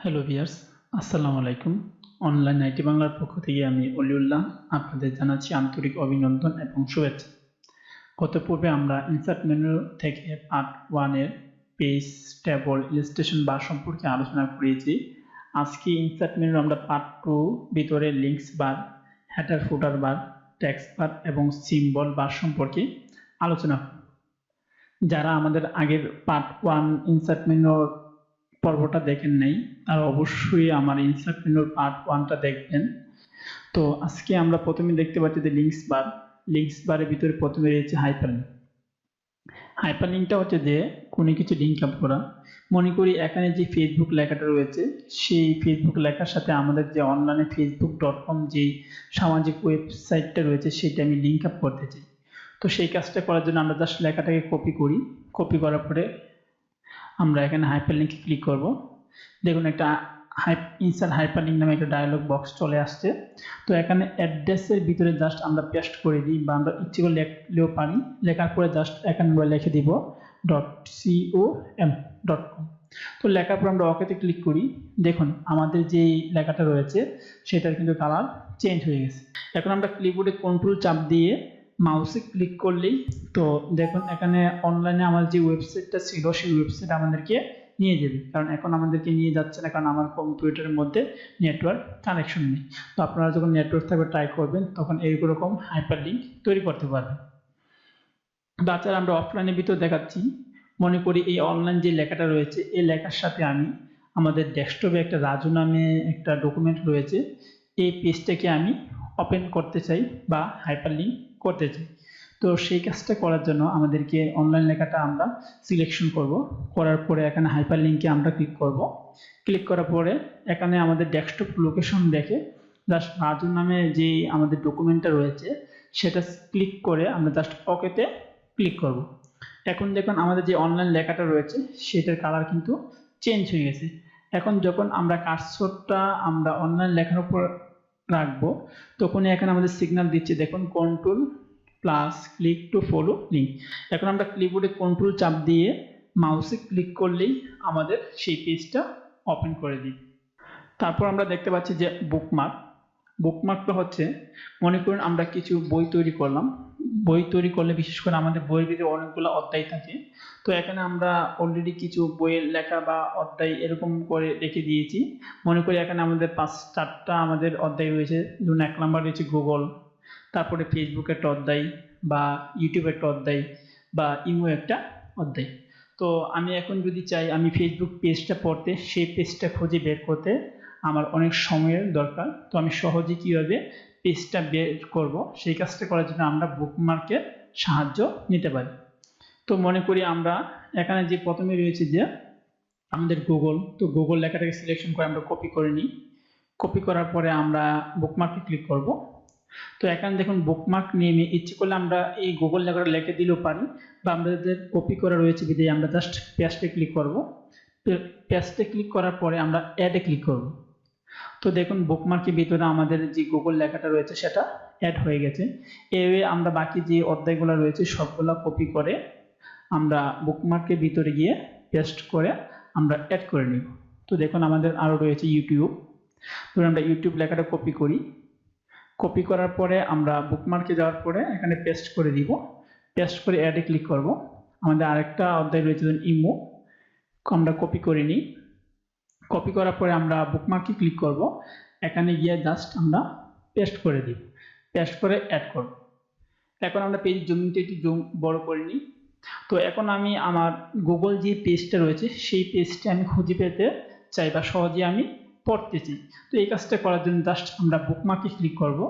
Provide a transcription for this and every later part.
Hello viewers, আসসালামু আলাইকুম। Online IT বাংলার পক্ষ থেকে আমি অলিউল্লাহ আপনাদের জানাচ্ছি আন্তরিক অভিনন্দন এবং শুভেচ্ছা। গত পর্বে আমরা ইনসার্ট মেনু থেকে পার্ট 1 এর পেজ, টেবল, ইলাস্ট্রেশন বার সম্পর্কে আলোচনা করেছি। আজকে ইনসার্ট মেনু আমরা পার্ট 2 ভিতরে লিঙ্কস বার, হেডার ফুটার বার, টেক্সট বার এবং সিম্বল বার সম্পর্কে আলোচনা করব। যারা আমাদের আগের পার্ট 1 ইনসার্ট মেনুর পর্বটা দেখেন নাই তারা অবশ্যই আমার ইনসার্ট মেনুর পার্ট 1টা দেখবেন। তো আজকে আমরা প্রথমে দেখতে পাচ্ছি যে লিঙ্কস বারের ভিতরে প্রথমে রয়েছে হাইপারলিঙ্ক। হাইপারলিঙ্কটা হচ্ছে যে কোনো কিছু লিঙ্ক আপ করা। মনে করি এখানে যে ফেসবুক লেখাটা রয়েছে সেই ফেসবুক লেখার সাথে আমাদের যে অনলাইনে facebook.com যে সামাজিক ওয়েবসাইটটা রয়েছে সেটা আমি লিঙ্ক আপ করতে চাই। তো সেই কাজটা করার জন্য আমরা জাস্ট লেখাটাকে কপি করি। কপি করার পরে আমরা এখানে হাইপারলিঙ্কে ক্লিক করব। দেখুন একটা ইনসার্ট হাইপারলিঙ্ক নামে একটা ডায়লগ বক্স চলে আসছে। তো এখানে অ্যাড্রেসের ভিতরে জাস্ট আমরা পেস্ট করে দিই বা আমরা ইচ্ছে করে লিখলেও পারি। লেখার পরে জাস্ট এখানে আমরা লিখে দিব .com. তো লেখার পর আমরা ওকেতে ক্লিক করি। দেখুন আমাদের যে লেখাটা রয়েছে সেটার কিন্তু কালার চেঞ্জ হয়ে গেছে। এখন আমরা ক্লিপবোর্ডে কন্ট্রোল চাপ দিয়ে মাউসে ক্লিক করলেই তো দেখুন এখানে অনলাইনে আমার যে ওয়েবসাইটটা ছিল সেই ওয়েবসাইট আমাদেরকে নিয়ে যাবে, কারণ এখন আমাদেরকে নিয়ে যাচ্ছে না, কারণ আমার কম্পিউটারের মধ্যে নেটওয়ার্ক কানেকশন নেই। তো আপনারা যখন নেটওয়ার্ক থাকবে ট্রাই করবেন তখন এইরকম হাইপার লিঙ্ক তৈরি করতে পারবেন। তাছাড়া আমরা অফলাইনের ভিতর দেখাচ্ছি। মনে করি এই অনলাইন যে লেখাটা রয়েছে এই লেখার সাথে আমি আমাদের ডেস্কটপে একটা রাজু নামে একটা ডকুমেন্ট রয়েছে, এই পেজটাকে আমি ওপেন করতে চাই বা হাইপার লিঙ্ক করতে চাই। তো সেই কাজটা করার জন্য আমাদেরকে অনলাইন লেখাটা আমরা সিলেকশন করব। করার পরে এখানে হাইপার লিঙ্কে আমরা ক্লিক করব। ক্লিক করার পরে এখানে আমাদের ডেস্কটপ লোকেশন দেখে জাস্ট রাজু নামে যে আমাদের ডকুমেন্টটা রয়েছে সেটা ক্লিক করে আমরা জাস্ট ওকেতে ক্লিক করব। এখন দেখুন আমাদের যে অনলাইন লেখাটা রয়েছে সেটার কালার কিন্তু চেঞ্জ হয়ে গেছে। এখন যখন আমরা কার্সরটা আমরা অনলাইন লেখার উপর রাখবো তখনই এখানে আমাদের সিগন্যাল দিচ্ছে, দেখুন control plus click to follow link. এখন আমরা ক্লিপবোর্ডে কন্ট্রোল চাপ দিয়ে মাউসে ক্লিক করলেই আমাদের সেই পেজটা ওপেন করে দিই। তারপর আমরা দেখতে পাচ্ছি যে বুকমার্কটা হচ্ছে, মনে করুন আমরা কিছু বই তৈরি করলাম। বই তৈরি করলে বিশেষ করে আমাদের বইয়ের ভিতরে অনেকগুলো অধ্যায় থাকে। তো এখানে আমরা অলরেডি কিছু বইয়ের লেখা বা অধ্যায় এরকম করে রেখে দিয়েছি। মনে করি এখানে আমাদের 4টা আমাদের অধ্যায় রয়েছে। ধরুন 1 নাম্বার রয়েছে গুগল, তারপরে ফেসবুক একটা অধ্যায় বা ইউটিউব একটা অধ্যায় বা ইমো একটা অধ্যায়। তো আমি এখন যদি চাই আমি ফেসবুক পেজটা পড়তে, সেই পেজটা খুঁজে বের করতে আমার অনেক সময়ের দরকার। তো আমি সহজে কীভাবে পেজটা বের করব সেই কাজটা করার জন্য আমরা বুকমার্কের সাহায্য নিতে পারি। তো মনে করি আমরা এখানে যে প্রথমে রয়েছে যে আমাদের গুগল, তো গুগল লেখাটাকে সিলেকশন করে আমরা কপি করে নিই। কপি করার পরে আমরা বুকমার্কে ক্লিক করব। তো এখানে দেখুন বুকমার্ক নেমে ইচ্ছে করলে আমরা এই গুগল লেখাটা লিখে দিলেও পারি, বা আমাদের কপি করা রয়েছে বিধায় আমরা জাস্ট পেস্টে ক্লিক করব। পেস্টে ক্লিক করার পরে আমরা অ্যাডে ক্লিক করব। তো দেখুন বুকমার্কের ভিতরে আমাদের যে গুগল লেখাটা রয়েছে সেটা অ্যাড হয়ে গেছে। এভাবে আমরা বাকি যে অধ্যায়গুলো রয়েছে সবগুলো কপি করে আমরা বুকমার্কের ভিতরে গিয়ে পেস্ট করে আমরা অ্যাড করে নিব। তো দেখুন আমাদের আরও রয়েছে ইউটিউব। ধরুন আমরা ইউটিউব লেখাটা কপি করি। কপি করার পরে আমরা বুকমার্কে যাওয়ার পরে এখানে পেস্ট করে দিব। পেস্ট করে অ্যাডে ক্লিক করব। আমাদের আরেকটা অধ্যায় রয়েছে ইমো, আমরা কপি করে নিই। কপি করার পরে আমরা বুকমার্কে ক্লিক করব। এখানে গিয়ে জাস্ট আমরা পেস্ট করে দিব। পেস্ট করে অ্যাড করব। এখন আমরা পেজ জুমিংটা একটু জুম বড় করে নিই। তো এখন আমি আমার গুগল যে পেজটা রয়েছে সেই পেজটা আমি খুঁজে পেতে চাই বা সহজে আমি পড়তে চাই। তো এই কাজটা করার জন্য জাস্ট আমরা বুকমার্কে ক্লিক করব।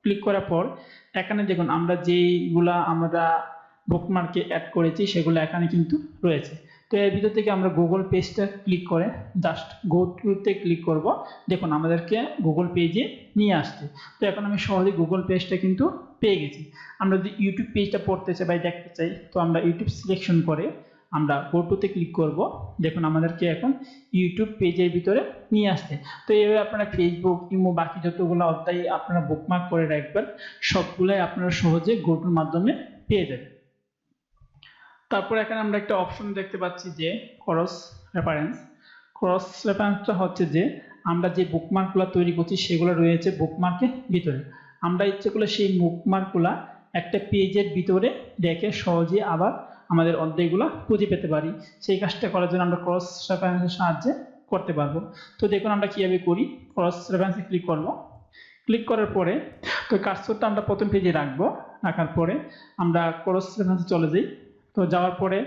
ক্লিক করার পর এখানে দেখুন আমরা যেইগুলা আমরা বুকমার্কে অ্যাড করেছি সেগুলো এখানে কিন্তু রয়েছে। তো এর ভিতর থেকে আমরা গুগল পেজটা ক্লিক করে জাস্ট গো টুতে ক্লিক করব। দেখুন আমাদেরকে গুগল পেজে নিয়ে আসছে। তো এখন আমি সহজে গুগল পেজটা কিন্তু পেয়ে গেছি। আমরা যদি ইউটিউব পেজটা পড়তে চাই বা দেখতে চাই তো আমরা ইউটিউব সিলেকশন করে আমরা গো টুতে ক্লিক করব। দেখুন আমাদেরকে এখন ইউটিউব পেজের ভিতরে নিয়ে আসছে। তো এইভাবে আপনারা ফেসবুক, ইমো বাকি যতগুলো অধ্যায় আপনারা বুকমার্ক করে রাখবেন সবগুলাই আপনারা সহজে গো টুর মাধ্যমে পেয়ে যাবেন। তারপর এখানে আমরা একটা অপশন দেখতে পাচ্ছি যে ক্রস রেফারেন্স। ক্রস রেফারেন্সটা হচ্ছে যে আমরা যে বুকমার্কগুলো তৈরি করছি সেগুলো রয়েছে বুকমার্কের ভিতরে। আমরা ইচ্ছে করলে সেই বুকমার্কগুলো একটা পেজের ভিতরে রেখে সহজে আবার আমাদের অধ্যায়গুলো খুঁজে পেতে পারি। সেই কাজটা করার জন্য আমরা ক্রস রেফারেন্সের সাহায্যে করতে পারবো। তো দেখুন আমরা কিভাবে করি। ক্রস রেফারেন্সে ক্লিক করব। ক্লিক করার পরে তো কার্সরটা আমরা প্রথম পেজে রাখবো। রাখার পরে আমরা ক্রস রেফারেন্সে চলে যাই। তো যাওয়ার পরে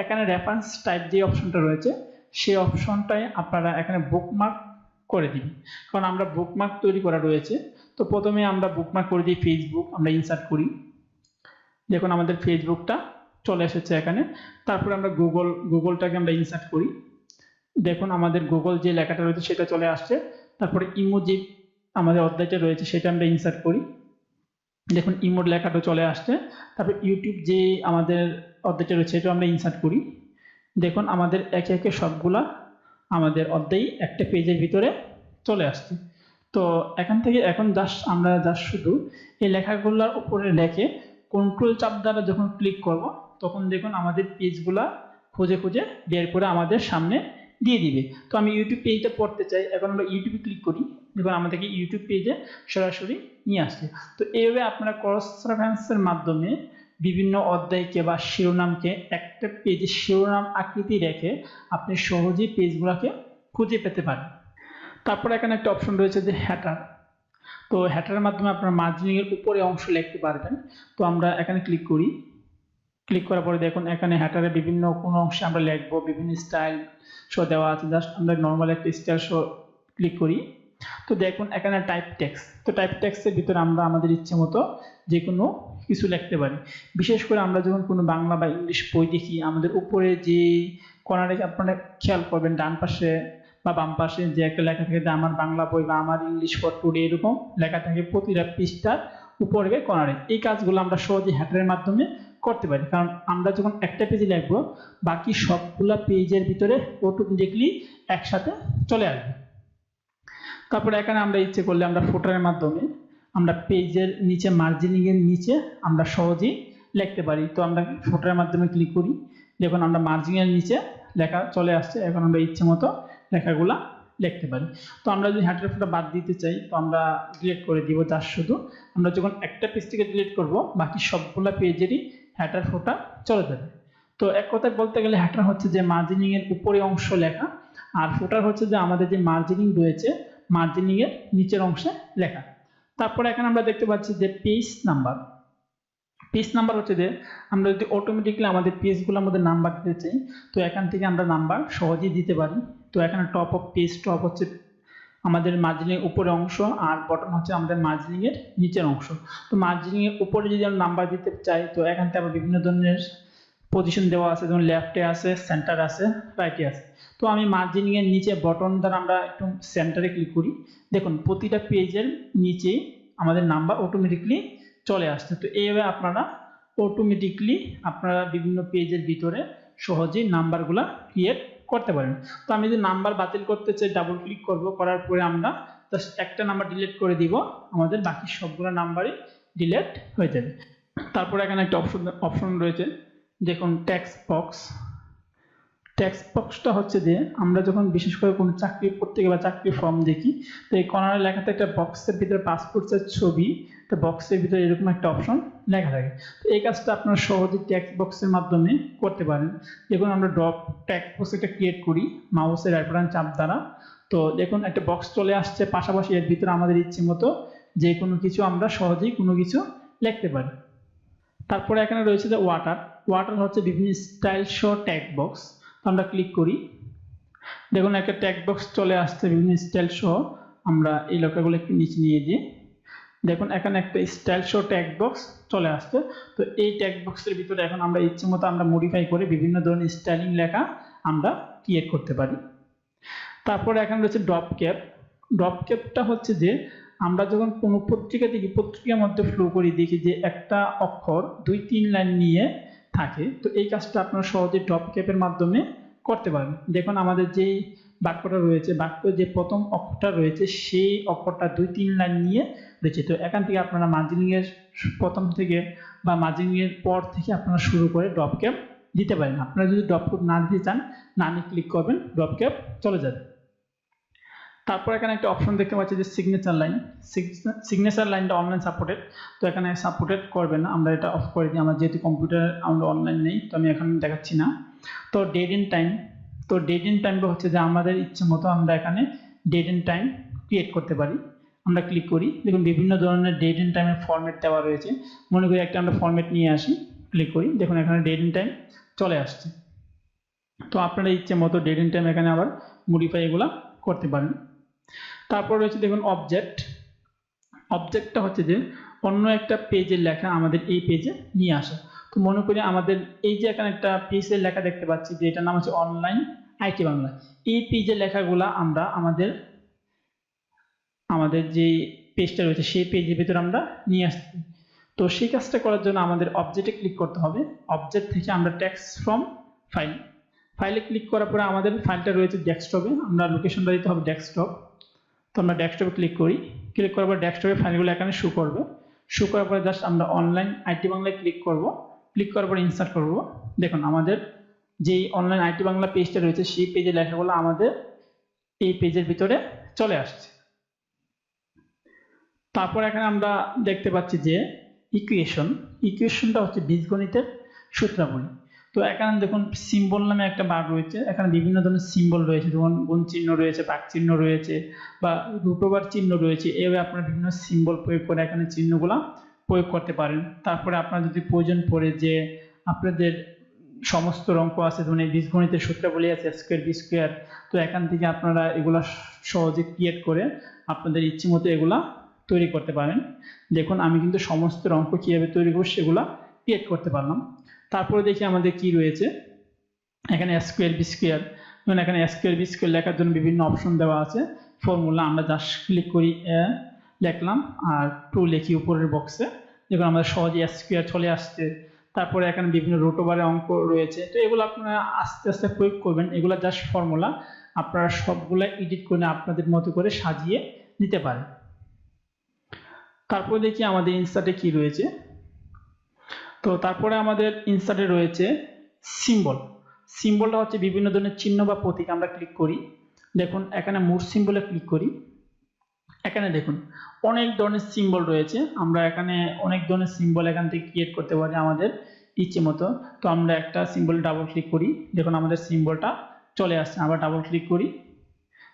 এখানে রেফারেন্স টাইপ যে অপশনটা রয়েছে সেই অপশনটায় আপনারা এখানে বুকমার্ক করে দিন, কারণ আমরা বুকমার্ক তৈরি করা রয়েছে। তো প্রথমে আমরা বুকমার্ক করে দিই ফেসবুক, আমরা ইনসার্ট করি। দেখুন আমাদের ফেসবুকটা চলে এসেছে এখানে। তারপরে আমরা গুগলটাকে আমরা ইনসার্ট করি। দেখুন আমাদের গুগল যে লেখাটা রয়েছে সেটা চলে আসছে। তারপরে ইমোজি আমাদের অধ্যায়টা রয়েছে সেটা আমরা ইনসার্ট করি। দেখুন ইমোট লেখাটা চলে আসছে। তারপর ইউটিউব যে আমাদের অধ্যায়টা রয়েছে সেটা আমরা ইনসার্ট করি। দেখুন আমাদের একে একে সবগুলা আমাদের অধ্যায় একটা পেজের ভিতরে চলে আসছে। তো এখান থেকে এখন আমরা শুধু এই লেখাগুলোর উপরে রেখে কন্ট্রোল চাপ দ্বারা যখন ক্লিক করব তখন দেখুন আমাদের পেজগুলা খুঁজে খুঁজে বের করে আমাদের সামনে দিয়ে দিবে। তো আমি ইউটিউব পেজটা পড়তে চাই, এখন আমরা ইউটিউবে ক্লিক করি। দেখুন আমাদেরকে ইউটিউব পেজে সরাসরি নিয়ে আসছে। তো এইভাবে আপনারা ক্রস রেফারেন্সের মাধ্যমে বিভিন্ন অধ্যায়কে বা শিরোনামকে একটা পেজে শিরোনাম আকৃতি রেখে আপনি সহজেই পেজগুলোকে খুঁজে পেতে পারেন। তারপরে এখানে একটা অপশন রয়েছে যে হ্যাটার। তো হ্যাটারের মাধ্যমে আপনার মার্জিনিং এর উপরে অংশ লিখতে পারবেন। তো আমরা এখানে ক্লিক করি। ক্লিক করার পরে দেখুন এখানে হ্যাটারে বিভিন্ন কোন অংশে আমরা লিখবো, বিভিন্ন স্টাইল শো দেওয়া আছে। জাস্ট আমরা নর্মাল একটা স্টাইল শো ক্লিক করি। তো দেখুন এখানে টাইপ টেক্সট। তো টাইপ টেক্সটের ভিতরে আমরা আমাদের ইচ্ছে মতো যে কোনো কিছু লিখতে পারি। বিশেষ করে আমরা যখন কোনো বাংলা বা ইংলিশ বই দেখি, আমাদের উপরে যে কর্নারে আপনারা খেয়াল করবেন ডান পাশে বা বাম পাশে যে একটা লেখা থাকে যে আমার বাংলা বই বা আমার ইংলিশ ফর টুডে, এরকম লেখা থাকে প্রতিটা পৃষ্ঠার উপরে কর্নারে। এই কাজগুলো আমরা সহজে হ্যাটারের মাধ্যমে করতে পারি, কারণ আমরা যখন একটা পেজে লিখবো বাকি সবগুলা পেজের ভিতরে অটোমেটিকলি একসাথে চলে আসবে। তারপরে এখানে আমরা ইচ্ছে করলে আমরা ফুটারের মাধ্যমে আমরা পেজের নিচে মার্জিনিং এর নিচে আমরা সহজেই লিখতে পারি। তো আমরা ফুটারের মাধ্যমে ক্লিক করি। দেখুন আমরা মার্জিং এর নিচে লেখা চলে আসছে। এখন আমরা ইচ্ছে মতো লেখাগুলা লিখতে পারি। তো আমরা যদি হ্যাটার ফুটা বাদ দিতে চাই তো আমরা ডিলিট করে দিব। তার শুধু আমরা যখন একটা পেজ থেকে ডিলিট করব বাকি সবগুলা পেজেরই হ্যাটার ফুটা চলে যাবে। তো এক কথায় বলতে গেলে হ্যাটার হচ্ছে যে মার্জিনিং এর উপরে অংশ লেখা, আর ফুটার হচ্ছে যে আমাদের যে মার্জিনিং রয়েছে মার্জিনিং এর নিচের অংশে লেখা। তারপরে এখানে আমরা দেখতে পাচ্ছি যে পেজ নাম্বার। পেজ নাম্বার হচ্ছে যে আমরা যদি অটোমেটিকলি আমাদের পেজগুলোর মধ্যে নাম্বার দিতে চাই তো এখান থেকে আমরা নাম্বার সহজেই দিতে পারি। তো এখানে টপ অফ পেজ, টপ হচ্ছে আমাদের মার্জিনিং এর উপরের অংশ আর বটম হচ্ছে আমাদের মার্জিনিং এর নিচের অংশ। তো মার্জিনিং এর উপরে যদি আমরা নাম্বার দিতে চাই তো এখান থেকে আবার বিভিন্ন ধরনের পজিশন দেওয়া আছে, যেমন লেফটে আছে, সেন্টার আছে, রাইটে আছে। তো আমি মার্জিনিং এর নিচে বটন দ্বারা আমরা একটু সেন্টারে ক্লিক করি। দেখুন প্রতিটা পেজের নিচে আমাদের নাম্বার অটোমেটিকলি চলে আসছে। তো এইভাবে আপনারা অটোমেটিকলি আপনারা বিভিন্ন পেজের ভিতরে সহজেই নাম্বারগুলা ক্রিয়েট করতে পারেন। তো আমি যদি নাম্বার বাতিল করতে চাই ডাবল ক্লিক করব, করার পরে আমরা জাস্ট একটা নাম্বার ডিলিট করে দিব, আমাদের বাকি সবগুলো নাম্বারই ডিলিট হয়ে যাবে। তারপরে এখানে একটা অপশন রয়েছে, দেখুন টেক্সট বক্স। টেক্সট বক্সটা হচ্ছে যে আমরা যখন বিশেষ করে কোনো চাকরি পত্রিকা বা চাকরি ফর্ম দেখি তো এই কর্নারে লেখাতে একটা বক্সের ভিতরে পাসপোর্টের ছবি, তো বক্সের ভিতরে এরকম একটা অপশন লেখা থাকে। তো এই কাজটা আপনারা সহজেই টেক্সট বক্সের মাধ্যমে করতে পারেন। দেখুন আমরা ড্রপ টেক্সট বক্স একটা ক্রিয়েট করি মাউসের রাইট বাটন চাপ দ্বারা। তো দেখুন একটা বক্স চলে আসছে, পাশাপাশি এর ভিতরে আমাদের ইচ্ছে মতো যে কোনো কিছু আমরা সহজেই কোনো কিছু লিখতে পারি। তারপরে এখানে রয়েছে যে ওয়াটার হচ্ছে বিভিন্ন স্টাইল শো টেক্সট বক্স। তো আমরা ক্লিক করি। দেখুন একটা টেক্সট বক্স চলে আসছে বিভিন্ন স্টাইল শো। আমরা এই লেখাগুলো একটু নিচে নিয়ে যাই। দেখুন এখানে একটা স্টাইল শো টেক্সট বক্স চলে আসছে। তো এই টেক্সট বক্সের ভিতরে এখন আমরা ইচ্ছে মতো আমরা মডিফাই করে বিভিন্ন ধরনের স্টাইলিং লেখা আমরা ক্রিয়েট করতে পারি। তারপরে এখানে রয়েছে ড্রপ ক্যাপ। ড্রপ ক্যাপটা হচ্ছে যে আমরা যখন কোনো পত্রিকা দেখি, পত্রিকার মধ্যে ফ্লো করি দেখি যে একটা অক্ষর 2-3 লাইন নিয়ে থাকে। তো এই কাজটা আপনারা সহজে ড্রপ ক্যাপের মাধ্যমে করতে পারেন। দেখুন আমাদের যেই বাক্যটা রয়েছে, বাক্য যে প্রথম অক্ষরটা রয়েছে সেই অক্ষরটা 2-3 লাইন নিয়ে রয়েছে। তো এখান থেকে আপনারা মার্জিনিং এর প্রথম থেকে বা মার্জিনিং এর পর থেকে আপনারা শুরু করে ড্রপ ক্যাপ দিতে পারেন। আপনারা যদি ড্রপ ক্যাপ না দিতে চান, না ক্লিক করবেন, ড্রপ ক্যাপ চলে যাবে। তারপর এখানে একটা অপশন দেখতে পাচ্ছি যে সিগনেচার লাইন। সিগনেচার লাইনটা অনলাইন সাপোর্টেড, তো এখানে সাপোর্টেড করবে না, আমরা এটা অফ করে দিই। আমরা যেহেতু কম্পিউটার আমরা অনলাইন নেই, তো আমি এখন দেখাচ্ছি না। তো ডেট ইন টাইম, তো ডেট ইন টাইমটা হচ্ছে যে আমাদের ইচ্ছে মতো আমরা এখানে ডেট ইন টাইম ক্রিয়েট করতে পারি। আমরা ক্লিক করি, দেখুন বিভিন্ন ধরনের ডেট ইন টাইমের ফরম্যাট দেওয়া রয়েছে। মনে করি একটা আমরা ফরম্যাট নিয়ে আসি, ক্লিক করি, দেখুন এখানে ডেট ইন টাইম চলে আসছে। তো আপনারা ইচ্ছে মতো ডেট ইন টাইম এখানে আবার মডিফাই এগুলা করতে পারেন। তারপর রয়েছে দেখুন অবজেক্ট। অবজেক্টটা হচ্ছে যে অন্য একটা পেজের লেখা আমাদের এই পেজে নিয়ে আসা। তো মনে করি আমাদের এই যে এখানে একটা পেজের লেখা দেখতে পাচ্ছি যে এটার নাম হচ্ছে অনলাইন আইটি বাংলা। এই পেজের লেখাগুলা আমরা আমাদের যে পেজটা রয়েছে সেই পেজের ভিতরে আমরা নিয়ে আসছি। তো সেই কাজটা করার জন্য আমাদের অবজেক্টে ক্লিক করতে হবে। অবজেক্ট থেকে আমরা টেক্সট ফ্রম ফাইল, ফাইলে ক্লিক করার পরে আমাদের ফাইলটা রয়েছে ডেস্কটপে, আমরা লোকেশনটা দিতে হবে ডেস্কটপ। তো আমরা ডেস্কটপে ক্লিক করি, ক্লিক করার পর ডেস্কটপে ফাইলগুলো এখানে শো করবে। শো করার পরে জাস্ট আমরা অনলাইন আইটি বাংলায় ক্লিক করব, ক্লিক করার পর ইনসার্ট করব। দেখুন আমাদের যেই অনলাইন আইটি বাংলা পেজটা রয়েছে সেই পেজের লেখাগুলো আমাদের এই পেজের ভিতরে চলে আসছে। তারপর এখানে আমরা দেখতে পাচ্ছি যে ইকুয়েশনটা হচ্ছে বীজগণিতের সূত্রাবলী। তো এখানে দেখুন সিম্বল নামে একটা বার রয়েছে, এখানে বিভিন্ন ধরনের সিম্বল রয়েছে, যেমন গুণ চিহ্ন রয়েছে, ভাগ চিহ্ন রয়েছে বা রুট ওভার চিহ্ন রয়েছে। এইভাবে আপনারা বিভিন্ন সিম্বল প্রয়োগ করে এখানে চিহ্নগুলা প্রয়োগ করতে পারেন। তারপরে আপনার যদি প্রয়োজন পড়ে যে আপনাদের সমস্ত অঙ্ক আছে, যেমন এই বীজগণিতের সূত্রাবলী আছে স্কোয়ার বি স্কোয়ার, তো এখান থেকে আপনারা এগুলা সহজে ক্রিয়েট করে আপনাদের ইচ্ছে মতো এগুলা তৈরি করতে পারেন। দেখুন আমি কিন্তু সমস্ত অঙ্ক কীভাবে তৈরি করব সেগুলা ক্রিয়েট করতে পারলাম। তারপরে দেখি আমাদের কি রয়েছে, এখানে স্কোয়ার বি স্কোয়ার, যেমন এখানে স্কোয়ার বি স্কোয়ার লেখার জন্য বিভিন্ন অপশন দেওয়া আছে। ফর্মুলা আমরা জাস্ট ক্লিক করি, লিখলাম আর 2 লিখি উপরের বক্সে, দেখুন আমাদের সহজে স্কোয়ার চলে আসছে। তারপরে এখানে বিভিন্ন রুট ওভারের অঙ্ক রয়েছে, তো এগুলো আপনারা আস্তে আস্তে প্রয়োগ করবেন। এগুলো জাস্ট ফর্মুলা, আপনারা সবগুলো এডিট করে আপনাদের মতো করে সাজিয়ে নিতে পারেন। তারপরে দেখি আমাদের ইনসার্টে কি রয়েছে। তো তারপরে আমাদের ইনসার্টে রয়েছে সিম্বল। সিম্বলটা হচ্ছে বিভিন্ন ধরনের চিহ্ন বা প্রতীক। আমরা ক্লিক করি, দেখুন এখানে মোর সিম্বলে ক্লিক করি, এখানে দেখুন অনেক ধরনের সিম্বল রয়েছে। আমরা এখানে অনেক ধরনের সিম্বল এখান থেকে ক্রিয়েট করতে পারি আমাদের ইচ্ছে মতো। তো আমরা একটা সিম্বল ডাবল ক্লিক করি, দেখুন আমাদের সিম্বলটা চলে আসছে। আবার ডাবল ক্লিক করি,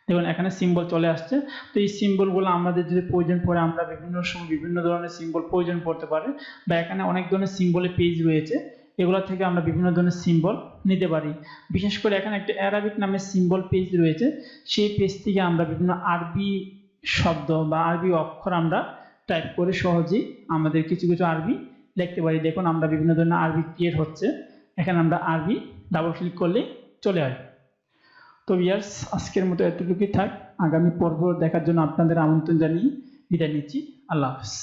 দেখুন এখানে সিম্বল চলে আসছে। তো এই সিম্বলগুলো আমাদের যদি প্রয়োজন পড়ে, আমরা বিভিন্ন সময় বিভিন্ন ধরনের সিম্বল প্রয়োজন পড়তে পারে, বা এখানে অনেক ধরনের সিম্বলের পেজ রয়েছে, এগুলো থেকে আমরা বিভিন্ন ধরনের সিম্বল নিতে পারি। বিশেষ করে এখানে একটা অ্যারাবিক নামের সিম্বল পেজ রয়েছে, সেই পেজ থেকে আমরা বিভিন্ন আরবি শব্দ বা আরবি অক্ষর আমরা টাইপ করে সহজেই আমাদের কিছু কিছু আরবি লিখতে পারি। দেখুন আমরা বিভিন্ন ধরনের আরবি ক্রিয়েট হচ্ছে, এখানে আমরা আরবি ডাবল ক্লিক করলে চলে আসবে। তো ভিউয়ার্স আজকের মতো এতটুকুই থাক, আগামী পর্ব দেখার জন্য আপনাদের আমন্ত্রণ জানিয়ে বিদায় নিচ্ছি। আল্লাহ হাফেজ।